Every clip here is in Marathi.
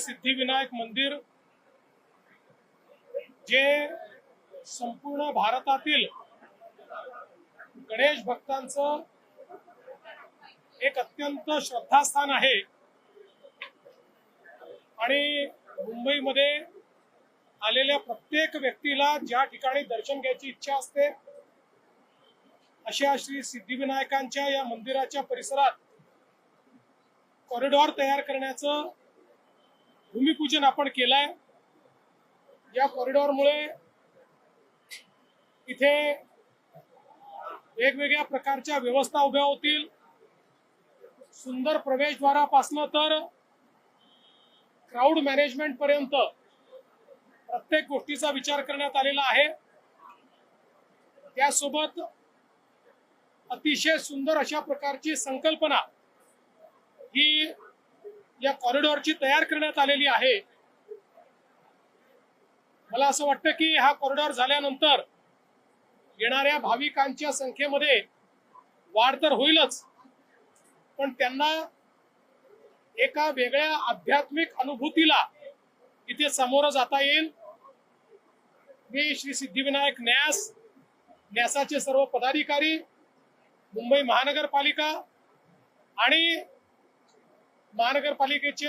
सिद्धिविनायक मंदिर जे संपूर्ण भारतातील गणेश भक्तांचं एक अत्यंत श्रद्धास्थान आहे आणि मुंबईमध्ये आलेल्या प्रत्येक व्यक्तीला ज्या ठिकाणी दर्शन घ्यायची इच्छा असते अशा श्री सिद्धिविनायकांच्या या मंदिराच्या परिसरात कॉरिडॉर तयार करण्याचं भूमिपूजन आपण केलंय। या कॉरिडॉरमुळे इथे वेगवेगळ्या प्रकारच्या व्यवस्था उभ्या होतील। सुंदर प्रवेशद्वारापासून तर क्राउड मॅनेजमेंट पर्यंत प्रत्येक गोष्टीचा विचार करण्यात आलेला आहे। त्यासोबत अतिशय सुंदर अशा प्रकारची संकल्पना ही या कॉरिडॉरची तयार करण्यात आलेली आहे। मला असं वाटतं की हा कॉरिडॉर झाल्यानंतर येणाऱ्या भाविकांच्या संख्येमध्ये वाढ तर होईलच, पण त्यांना एका वेगळ्या आध्यात्मिक अनुभूतीला इथे सामोरं जाता येईल। मी श्री सिद्धिविनायक न्यासाचे सर्व पदाधिकारी, मुंबई महानगरपालिका आणि महानगरपालिकेचे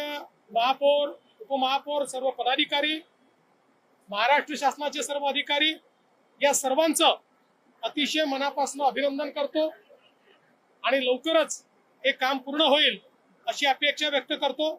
महापौर, उपमहापौर, सर्व पदाधिकारी, महाराष्ट्र शासनाचे सर्व अधिकारी या सर्वांचं अतिशय मनापासून अभिनंदन करतो आणि लवकरच हे काम पूर्ण होईल अशी अपेक्षा व्यक्त करतो।